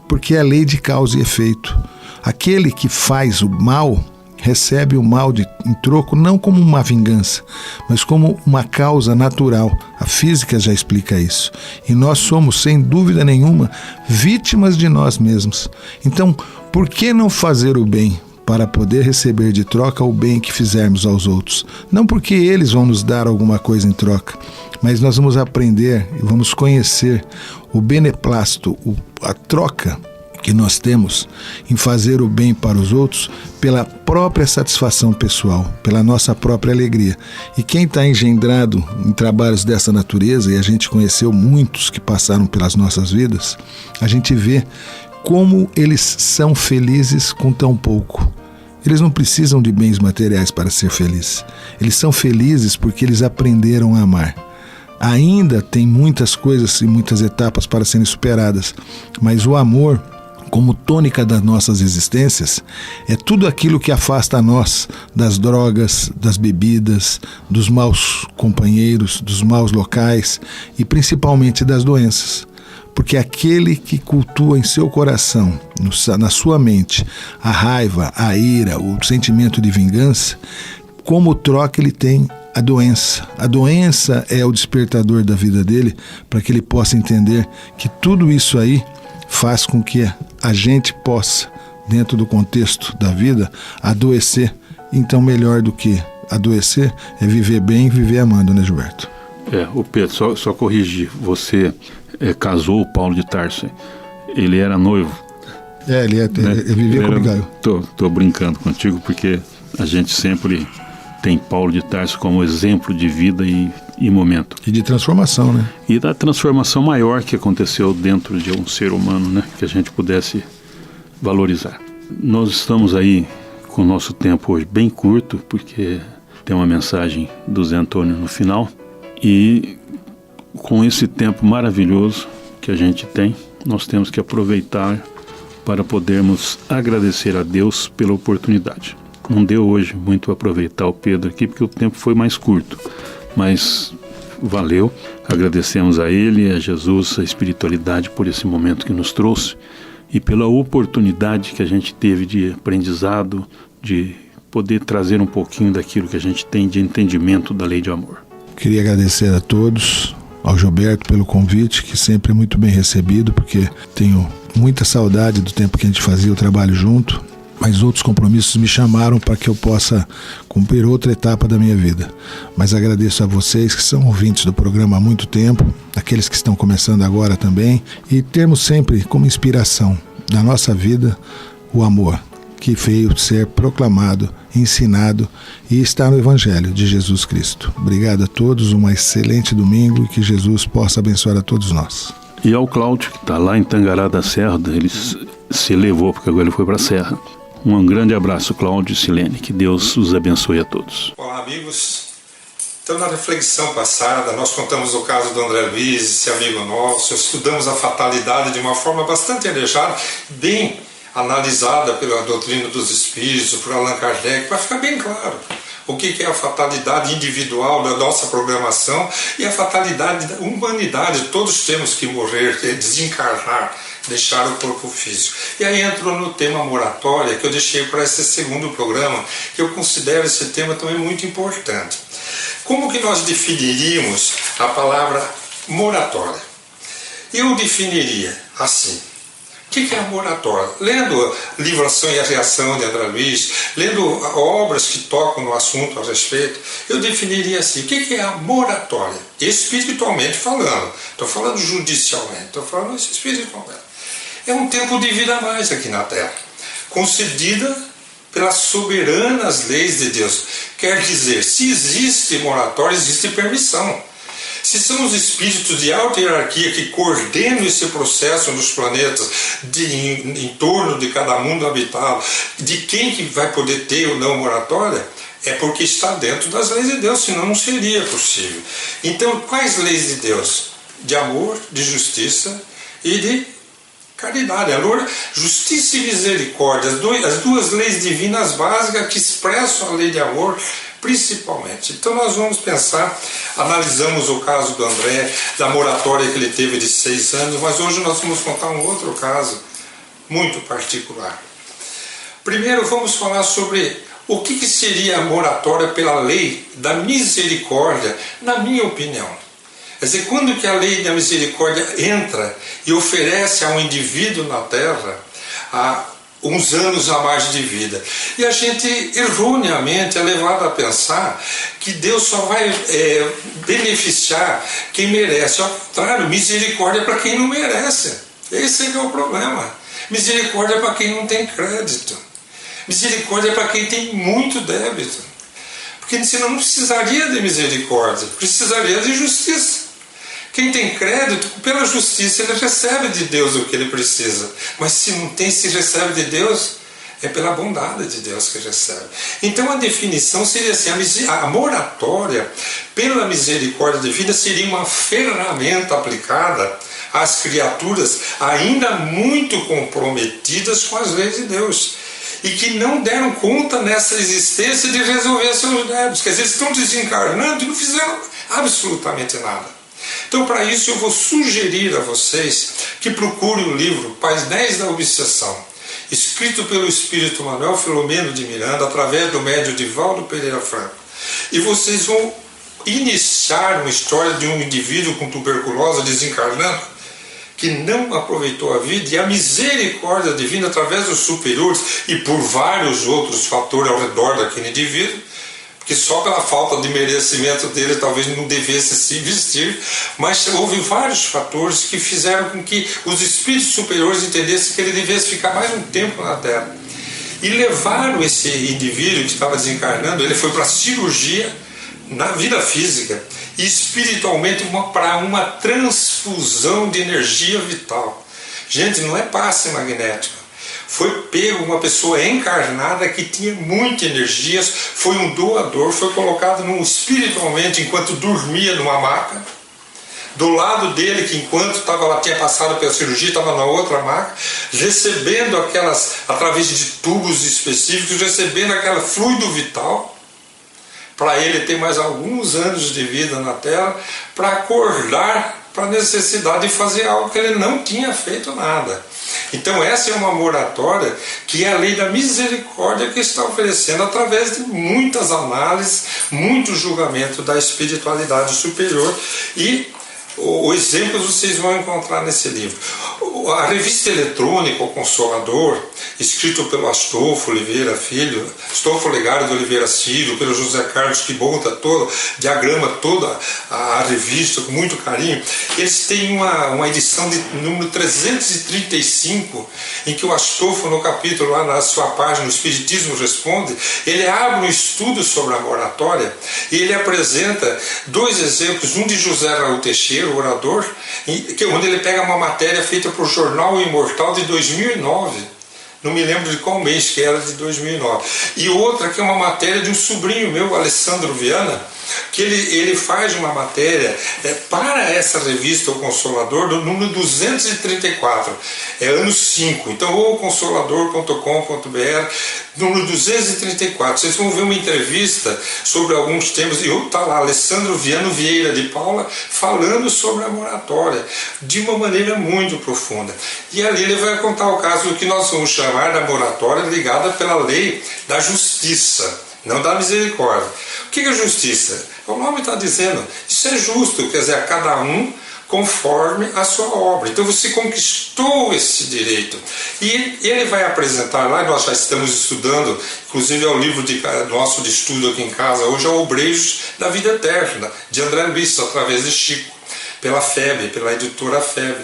porque é a lei de causa e efeito. Aquele que faz o mal recebe o mal em troco não como uma vingança, mas como uma causa natural. A física já explica isso. E nós somos, sem dúvida nenhuma, vítimas de nós mesmos. Então, por que não fazer o bem para poder receber de troca o bem que fizermos aos outros? Não porque eles vão nos dar alguma coisa em troca, mas nós vamos aprender e vamos conhecer o beneplácito, a troca que nós temos em fazer o bem para os outros pela própria satisfação pessoal, pela nossa própria alegria. E quem está engendrado em trabalhos dessa natureza, e a gente conheceu muitos que passaram pelas nossas vidas, a gente vê como eles são felizes com tão pouco. Eles não precisam de bens materiais para ser felizes. Eles são felizes porque eles aprenderam a amar. Ainda tem muitas coisas e muitas etapas para serem superadas, mas o amor, como tônica das nossas existências, é tudo aquilo que afasta a nós das drogas, das bebidas, dos maus companheiros, dos maus locais e principalmente das doenças. Porque aquele que cultua em seu coração, na sua mente, a raiva, a ira, o sentimento de vingança, como troca ele tem a doença. A doença é o despertador da vida dele, para que ele possa entender que tudo isso aí faz com que a gente possa, dentro do contexto da vida, adoecer. Então, melhor do que adoecer é viver bem e viver amando, né, Gilberto? O Pedro, só corrigir, você casou o Paulo de Tarso, ele era noivo. Ele vivia com Abigail. Tô brincando contigo, porque a gente sempre tem Paulo de Tarso como exemplo de vida e momento. E de transformação, né? E da transformação maior que aconteceu dentro de um ser humano, né? Que a gente pudesse valorizar. Nós estamos aí com o nosso tempo hoje bem curto, porque tem uma mensagem do Zé Antônio no final. E com esse tempo maravilhoso que a gente tem, nós temos que aproveitar para podermos agradecer a Deus pela oportunidade. Não deu hoje muito aproveitar o Pedro aqui, porque o tempo foi mais curto, mas valeu. Agradecemos a ele, a Jesus, a espiritualidade por esse momento que nos trouxe e pela oportunidade que a gente teve de aprendizado, de poder trazer um pouquinho daquilo que a gente tem de entendimento da lei de amor. Queria agradecer a todos, ao Gilberto pelo convite, que sempre é muito bem recebido, porque tenho muita saudade do tempo que a gente fazia o trabalho junto, mas outros compromissos me chamaram para que eu possa cumprir outra etapa da minha vida. Mas agradeço a vocês que são ouvintes do programa há muito tempo, aqueles que estão começando agora também, e termos sempre como inspiração na nossa vida o amor, que veio ser proclamado, ensinado e está no Evangelho de Jesus Cristo. Obrigado a todos, um excelente domingo e que Jesus possa abençoar a todos nós. E ao Cláudio, que está lá em Tangará da Serra, ele se elevou, porque agora ele foi para a Serra. Um grande abraço, Cláudio e Silene, que Deus os abençoe a todos. Olá, amigos. Então, na reflexão passada, nós contamos o caso do André Luiz, esse amigo nosso, estudamos a fatalidade de uma forma bastante arejada, bem analisada pela doutrina dos espíritos, por Allan Kardec, para ficar bem claro o que é a fatalidade individual da nossa programação e a fatalidade da humanidade. Todos temos que morrer, desencarnar, deixar o corpo físico. E aí entrou no tema moratória, que eu deixei para esse segundo programa, que eu considero esse tema também muito importante. Como que nós definiríamos a palavra moratória? Eu definiria assim. O que é a moratória? Lendo o livro Ação e a Reação de André Luiz, lendo obras que tocam no assunto a respeito, eu definiria assim: o que é a moratória? Espiritualmente falando, estou falando judicialmente, estou falando espiritualmente. é um tempo de vida a mais aqui na Terra, concedida pelas soberanas leis de Deus. Quer dizer, se existe moratória, existe permissão. Se são os espíritos de alta hierarquia que coordenam esse processo nos planetas, em torno de cada mundo habitado, de quem que vai poder ter ou não moratória, é porque está dentro das leis de Deus, senão não seria possível. Então, quais leis de Deus? De amor, de justiça e de caridade. Justiça e misericórdia, as duas leis divinas básicas que expressam a lei de amor, principalmente. Então nós vamos pensar, analisamos o caso do André, da moratória que ele teve de 6 anos, mas hoje nós vamos contar um outro caso muito particular. Primeiro vamos falar sobre o que seria a moratória pela lei da misericórdia, na minha opinião. Quer dizer, quando que a lei da misericórdia entra e oferece a um indivíduo na Terra uns anos a mais de vida. E a gente, erroneamente, é levado a pensar que Deus só vai beneficiar quem merece. Ao contrário, misericórdia para quem não merece. Esse é o problema. Misericórdia para quem não tem crédito. Misericórdia para quem tem muito débito. Porque senão não precisaria de misericórdia, precisaria de justiça. Quem tem crédito, pela justiça, ele recebe de Deus o que ele precisa. Mas se não tem, se recebe de Deus, é pela bondade de Deus que recebe. Então a definição seria assim, a moratória pela misericórdia divina seria uma ferramenta aplicada às criaturas ainda muito comprometidas com as leis de Deus e que não deram conta nessa existência de resolver seus débitos. Quer dizer, eles estão desencarnando e não fizeram absolutamente nada. Então, para isso, eu vou sugerir a vocês que procurem o livro Painéis da Obsessão, escrito pelo espírito Manuel Filomeno de Miranda, através do médium Divaldo Pereira Franco. E vocês vão iniciar uma história de um indivíduo com tuberculose desencarnando, que não aproveitou a vida, e a misericórdia divina, através dos superiores e por vários outros fatores ao redor daquele indivíduo, porque só pela falta de merecimento dele talvez não devesse se vestir, mas houve vários fatores que fizeram com que os espíritos superiores entendessem que ele devesse ficar mais um tempo na Terra. E levaram esse indivíduo que estava desencarnando, ele foi para a cirurgia na vida física e espiritualmente para uma transfusão de energia vital. Gente, não é passe magnético. Foi pego uma pessoa encarnada que tinha muita energia, foi um doador, foi colocado espiritualmente enquanto dormia numa maca. Do lado dele, que enquanto estava lá, tinha passado pela cirurgia, estava na outra maca, recebendo através de tubos específicos, recebendo aquele fluido vital, para ele ter mais alguns anos de vida na Terra, para acordar para a necessidade de fazer algo que ele não tinha feito nada. Então essa é uma moratória que é a lei da misericórdia que está oferecendo através de muitas análises, muito julgamento da espiritualidade superior, e os exemplos vocês vão encontrar nesse livro. A revista eletrônica O Consolador, escrito pelo Astolfo Oliveira Filho, Astolfo Legário de Oliveira Filho, pelo José Carlos que monta diagrama toda a revista com muito carinho. Eles têm uma edição de número 335, em que o Astolfo, no capítulo lá na sua página, o Espiritismo Responde, ele abre um estudo sobre a moratória e ele apresenta 2 exemplos, um de José Raul Teixeira, o orador, onde ele pega uma matéria feita por Jornal Imortal de 2009, não me lembro de qual mês que era, de 2009, e outra que é uma matéria de um sobrinho meu, Alessandro Viana, que ele faz uma matéria para essa revista O Consolador, do número 234, ano 5, então oconsolador.com.br, número 234, vocês vão ver uma entrevista sobre alguns temas, e está lá Alessandro Viana Vieira de Paula falando sobre a moratória de uma maneira muito profunda, e ali ele vai contar o caso do que nós vamos chamar da moratória ligada pela lei da justiça, não da misericórdia. O que é justiça? O nome está dizendo, isso é justo, quer dizer, a cada um conforme a sua obra. Então você conquistou esse direito. E ele vai apresentar lá, nós já estamos estudando, inclusive é o livro nosso de estudo aqui em casa, hoje é o Obreiros da Vida Eterna, de André Luiz, através de Chico. pela FEB, pela editora FEB.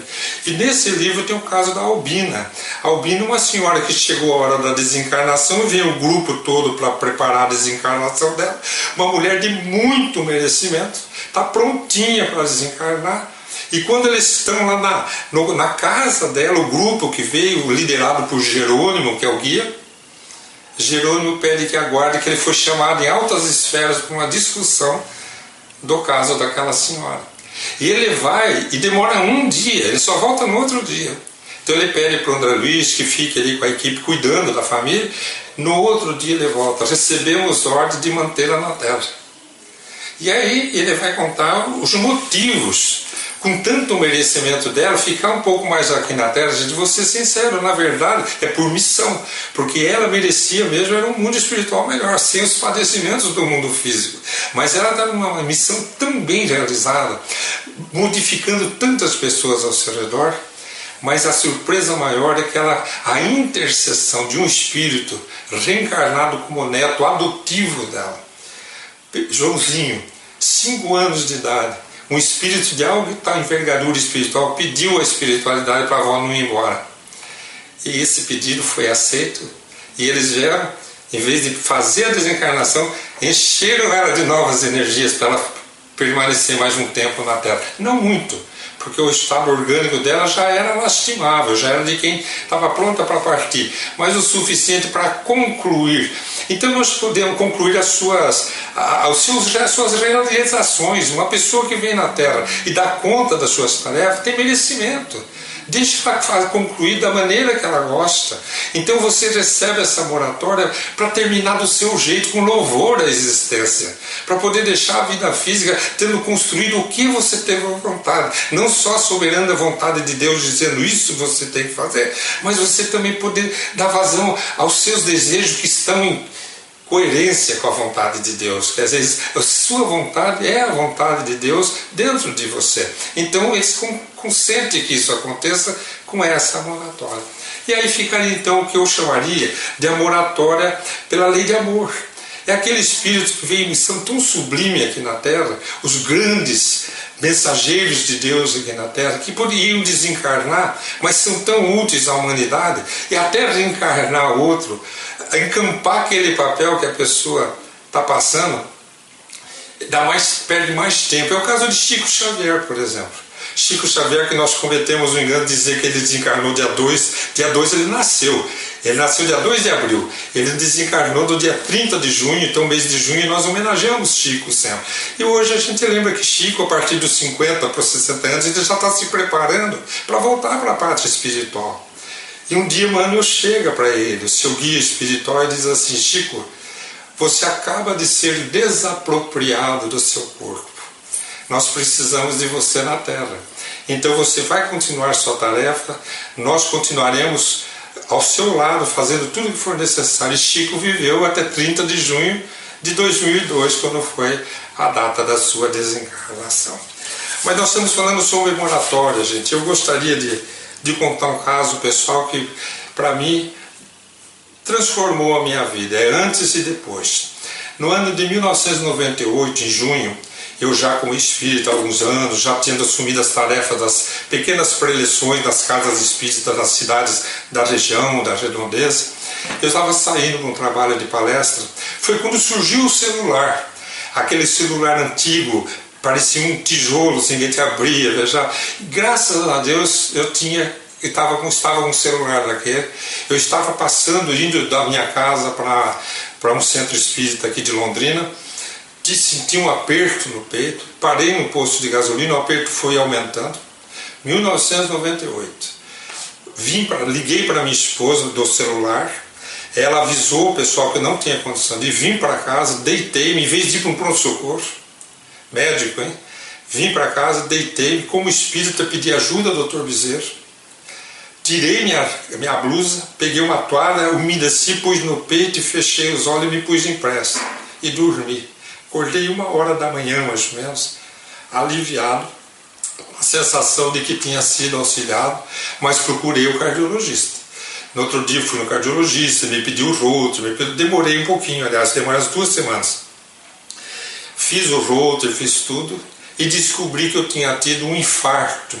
E nesse livro tem o caso da Albina. A Albina é uma senhora que chegou a hora da desencarnação, e veio o grupo todo para preparar a desencarnação dela. Uma mulher de muito merecimento, está prontinha para desencarnar. E quando eles estão lá na casa dela, o grupo que veio, liderado por Jerônimo, que é o guia, Jerônimo pede que aguarde, que ele foi chamado em altas esferas para uma discussão do caso daquela senhora. E ele vai e demora um dia, ele só volta no outro dia. Então ele pede para o André Luiz que fique ali com a equipe cuidando da família. No outro dia ele volta. Recebemos ordem de mantê-la na Terra. E aí ele vai contar os motivos, com tanto merecimento dela, ficar um pouco mais aqui na Terra. Gente, vou ser sincero, na verdade é por missão, porque ela merecia mesmo, era um mundo espiritual melhor, sem os padecimentos do mundo físico. Mas ela está numa missão tão bem realizada, modificando tantas pessoas ao seu redor. Mas a surpresa maior é que a intercessão de um espírito reencarnado como neto adotivo dela, Joãozinho, 5 anos de idade, um espírito de alta envergadura espiritual, pediu a espiritualidade para a avó não ir embora. E esse pedido foi aceito, e eles vieram, em vez de fazer a desencarnação, encheram ela de novas energias para ela permanecer mais um tempo na Terra. Não muito, porque o estado orgânico dela já era lastimável, já era de quem estava pronta para partir, mas o suficiente para concluir. Então nós podemos concluir as suas realizações. Uma pessoa que vem na Terra e dá conta das suas tarefas tem merecimento. Deixa ela concluir da maneira que ela gosta. Então você recebe essa moratória para terminar do seu jeito, com louvor à existência, para poder deixar a vida física tendo construído o que você teve vontade. Não só a soberana vontade de Deus dizendo isso você tem que fazer, mas você também poder dar vazão aos seus desejos que estão em coerência com a vontade de Deus, que às vezes a sua vontade é a vontade de Deus dentro de você. Então eles consentem que isso aconteça com essa moratória. E aí ficaria então o que eu chamaria de a moratória pela lei de amor. É aquele espírito que veio em missão tão sublime aqui na Terra, os grandes mensageiros de Deus aqui na Terra, que poderiam desencarnar, mas são tão úteis à humanidade, e até reencarnar outro, encampar aquele papel que a pessoa está passando, perde mais tempo. É o caso de Chico Xavier, por exemplo. Chico Xavier, que nós cometemos o engano de dizer que ele desencarnou dia 2 ele nasceu. Ele nasceu dia 2 de abril, ele desencarnou no dia 30 de junho, então mês de junho nós homenageamos Chico sempre. E hoje a gente lembra que Chico, a partir dos 50 para os 60 anos, ele já está se preparando para voltar para a pátria espiritual. E um dia Emmanuel chega para ele, o seu guia espiritual, e diz assim: Chico, você acaba de ser desapropriado do seu corpo. Nós precisamos de você na Terra. Então você vai continuar sua tarefa, nós continuaremos ao seu lado, fazendo tudo o que for necessário. E Chico viveu até 30 de junho de 2002, quando foi a data da sua desencarnação. Mas nós estamos falando sobre moratória, gente. Eu gostaria de contar um caso pessoal que, para mim, transformou a minha vida. É antes e depois. No ano de 1998, em junho, eu já como espírita há alguns anos, já tendo assumido as tarefas das pequenas preleções das casas espíritas das cidades da região, da redondeza, eu estava saindo para um trabalho de palestra. Foi quando surgiu o celular, aquele celular antigo, parecia um tijolo, sem ninguém te abria. Veja. Graças a Deus eu estava com um celular daquele. Eu estava passando, indo da minha casa para um centro espírita aqui de Londrina, senti um aperto no peito, parei no posto de gasolina, o aperto foi aumentando. 1998. Liguei para minha esposa do celular, ela avisou o pessoal que eu não tinha condição de vir para casa, deitei-me, em vez de ir para um pronto-socorro, médico, hein? Vim para casa, deitei-me, como espírita, pedi ajuda ao Dr. Bezerra, tirei minha blusa, peguei uma toalha, umedeci, pus no peito e fechei os olhos e me pus em pressa e dormi. Acordei 1h da manhã, mais ou menos, aliviado, a sensação de que tinha sido auxiliado, mas procurei o cardiologista. No outro dia fui no cardiologista, me pediu o roto, demorei um pouquinho, aliás, demorei as 2 semanas. Fiz o roto, fiz tudo, e descobri que eu tinha tido um infarto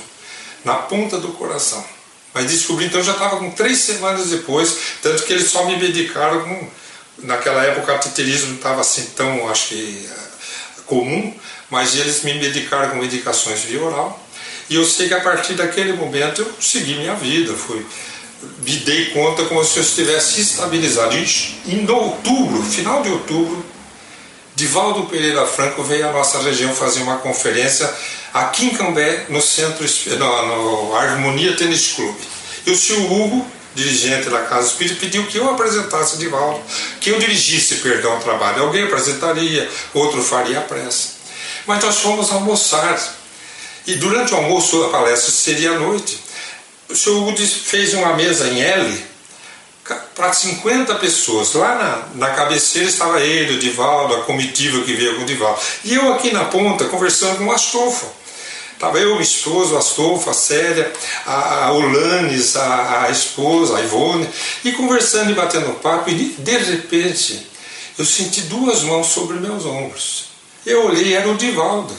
na ponta do coração. Mas descobri, então já estava com 3 semanas depois, tanto que eles só me medicaram com... Naquela época o cateterismo não estava assim tão, acho que, comum, mas eles me medicaram com medicações via oral. E eu sei que a partir daquele momento eu segui minha vida, me dei conta como se eu estivesse estabilizado. Em outubro, final de outubro, Divaldo Pereira Franco veio à nossa região fazer uma conferência aqui em Cambé, no centro, no Harmonia Tênis Clube. E o senhor Hugo, dirigente da Casa Espírita, pediu que eu apresentasse Divaldo, que eu dirigisse, o trabalho. Alguém apresentaria, outro faria a prece. Mas nós fomos almoçar. E durante o almoço, a palestra seria à noite. O senhor Hugo fez uma mesa em L para 50 pessoas. Lá na cabeceira estava ele, o Divaldo, a comitiva que veio com o Divaldo. E eu aqui na ponta, conversando com o Astolfo. Estava eu, minha esposa, o Astolfo, a Célia, a Olanes, a esposa, a Ivone, e conversando e batendo papo. E de repente, eu senti 2 mãos sobre meus ombros. Eu olhei, era o Divaldo,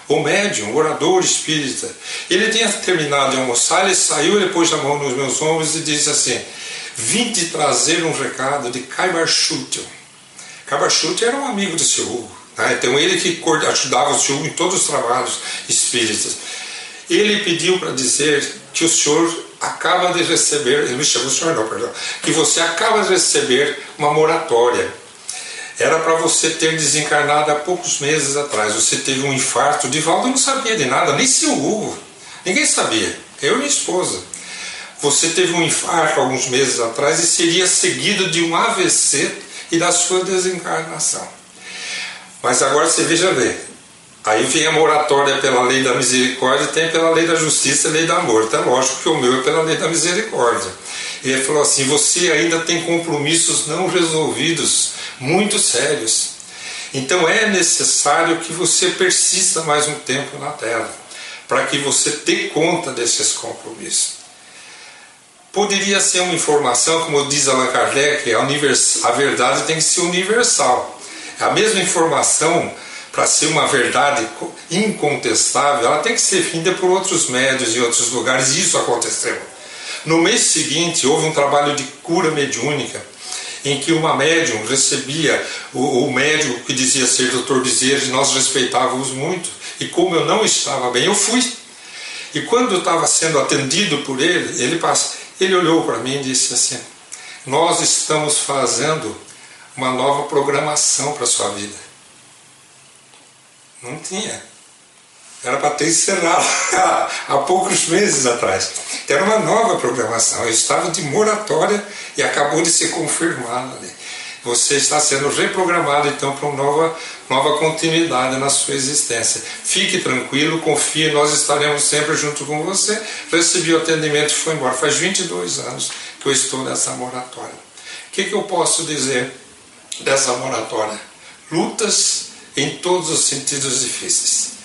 o médium, o orador espírita. Ele tinha terminado de almoçar, ele saiu, ele pôs a mão nos meus ombros e disse assim: vim te trazer um recado de Caibar Schutel. Caibar Schutel era um amigo do seu Hugo, né? Então ele que ajudava o seu Hugo em todos os trabalhos espíritas. Ele pediu para dizer que o senhor acaba de receber, ele me chamou o senhor não, perdão, que você acaba de receber uma moratória. Era para você ter desencarnado há poucos meses atrás. Você teve um infarto. O Divaldo não sabia de nada, nem seu Hugo. Ninguém sabia. Eu e minha esposa. Você teve um infarto alguns meses atrás e seria seguido de um AVC e da sua desencarnação. Mas agora você veja bem. Aí vem a moratória pela lei da misericórdia e tem pela lei da justiça e lei do amor. Então é lógico que o meu é pela lei da misericórdia. E ele falou assim: você ainda tem compromissos não resolvidos, muito sérios. Então é necessário que você persista mais um tempo na Terra, para que você dê conta desses compromissos. Poderia ser uma informação, como diz Allan Kardec, a verdade tem que ser universal. A mesma informação, para ser uma verdade incontestável, ela tem que ser vinda por outros médios e outros lugares, e isso aconteceu. No mês seguinte, houve um trabalho de cura mediúnica, em que uma médium recebia o médium que dizia ser Dr. Bezerra, e nós respeitávamos muito, e como eu não estava bem, eu fui. E quando eu estava sendo atendido por ele, ele olhou para mim e disse assim: nós estamos fazendo uma nova programação para a sua vida. Não tinha. Era para ter encerrado há poucos meses atrás. Era uma nova programação. Eu estava de moratória e acabou de ser confirmado ali. Você está sendo reprogramado então para uma nova continuidade na sua existência. Fique tranquilo, confie, nós estaremos sempre junto com você. Recebi o atendimento e foi embora. Faz 22 anos que eu estou nessa moratória. O que eu posso dizer dessa moratória? Lutas em todos os sentidos difíceis.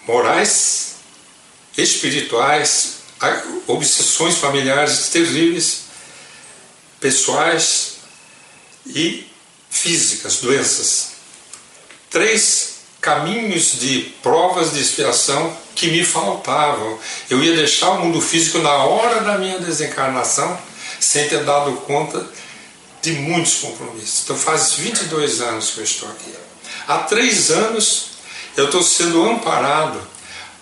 Morais, espirituais, obsessões familiares terríveis, pessoais e físicas, doenças. 3 caminhos de provas de expiação que me faltavam. Eu ia deixar o mundo físico na hora da minha desencarnação sem ter dado conta de muitos compromissos. Então faz 22 anos que eu estou aqui. Há 3 anos eu estou sendo amparado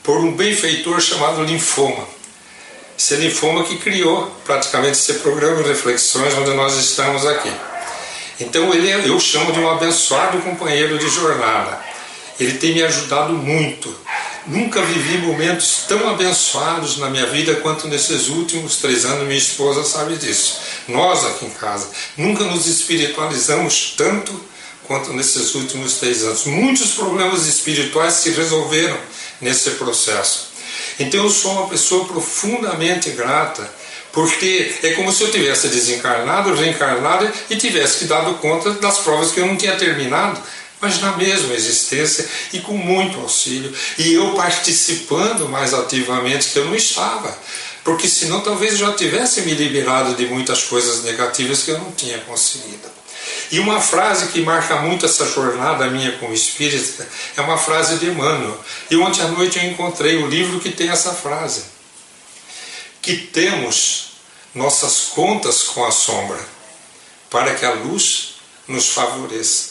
por um benfeitor chamado Linfoma. Esse Linfoma que criou praticamente esse programa de reflexões onde nós estamos aqui. Então eu chamo de um abençoado companheiro de jornada. Ele tem me ajudado muito. Nunca vivi momentos tão abençoados na minha vida quanto nesses últimos 3 anos. Minha esposa sabe disso. Nós aqui em casa nunca nos espiritualizamos tanto quanto nesses últimos 3 anos. Muitos problemas espirituais se resolveram nesse processo. Então eu sou uma pessoa profundamente grata, porque é como se eu tivesse desencarnado, reencarnado e tivesse que dado conta das provas que eu não tinha terminado, mas na mesma existência e com muito auxílio. E eu participando mais ativamente que eu não estava, porque senão talvez eu já tivesse me liberado de muitas coisas negativas que eu não tinha conseguido. E uma frase que marca muito essa jornada minha com o Espírito é uma frase de Emmanuel. E ontem à noite eu encontrei o livro que tem essa frase. Que temos nossas contas com a sombra, para que a luz nos favoreça.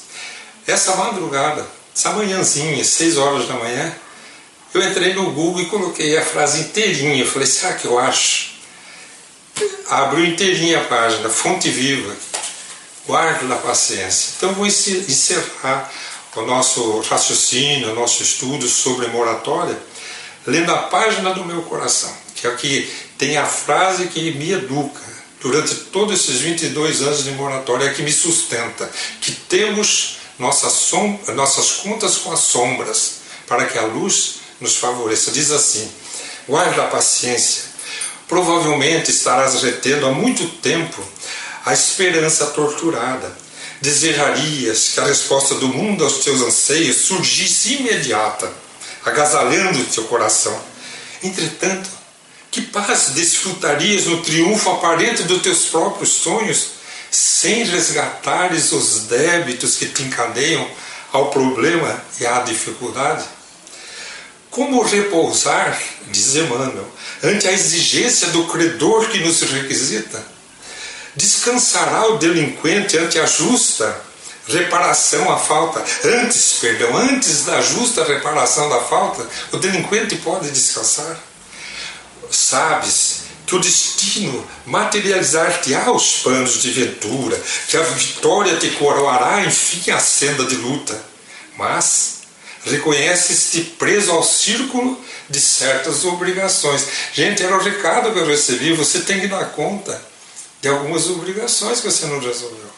Essa madrugada, essa manhãzinha, 6 horas da manhã, eu entrei no Google e coloquei a frase inteirinha. Eu falei, será que eu acho? Abriu inteirinha a página, fonte viva, guarda da paciência. Então vou encerrar o nosso raciocínio, o nosso estudo sobre moratória, lendo a página do meu coração, que aqui tem a frase que me educa durante todos esses 22 anos de moratória, que me sustenta, que temos nossas contas com as sombras, para que a luz nos favoreça. Diz assim: guarda a paciência, provavelmente estarás retendo há muito tempo a esperança torturada. Desejarias que a resposta do mundo aos teus anseios surgisse imediata, agasalhando o teu coração. Entretanto, que paz desfrutarias no triunfo aparente dos teus próprios sonhos, sem resgatares os débitos que te encadeiam ao problema e à dificuldade? Como repousar, diz Emmanuel, ante a exigência do credor que nos requisita? Descansará o delinquente ante a justa reparação à falta? Antes da justa reparação da falta, o delinquente pode descansar? Sabes que o destino materializar-te-á os planos de ventura, que a vitória te coroará, enfim, a senda de luta. Mas reconheces-te preso ao círculo de certas obrigações. Gente, era o recado que eu recebi. Você tem que dar conta de algumas obrigações que você não resolveu.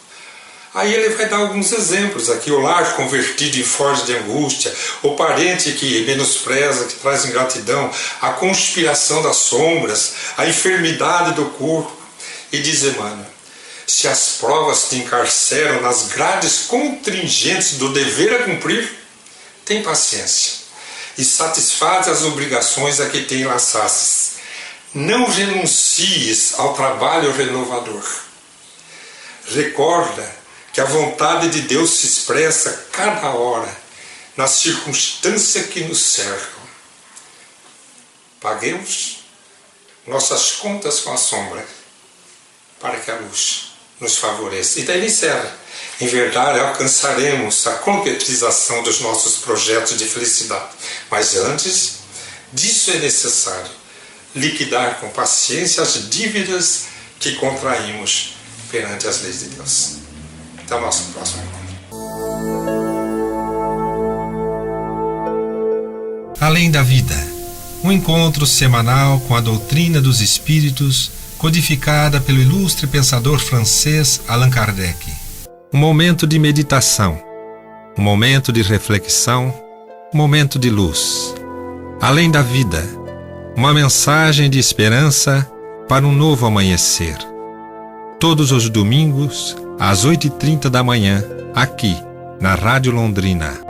Aí ele vai dar alguns exemplos aqui: o lar convertido em forja de angústia, o parente que menospreza, que traz ingratidão, a conspiração das sombras, a enfermidade do corpo. E diz Emmanuel: se as provas te encarceram nas grades contingentes do dever a cumprir, tem paciência e satisfaz as obrigações a que te enlaçastes. Não renuncies ao trabalho renovador. Recorda que a vontade de Deus se expressa cada hora nas circunstâncias que nos cercam. Paguemos nossas contas com a sombra, para que a luz nos favoreça. E daí ele encerra: em verdade alcançaremos a concretização dos nossos projetos de felicidade. Mas antes disso é necessário liquidar com paciência as dívidas que contraímos perante as leis de Deus. Até o nosso próximo encontro. Além da vida, um encontro semanal com a doutrina dos espíritos, codificada pelo ilustre pensador francês Allan Kardec. Um momento de meditação, um momento de reflexão, um momento de luz. Além da vida, uma mensagem de esperança para um novo amanhecer. Todos os domingos, às 8h30 da manhã, aqui, na Rádio Londrina.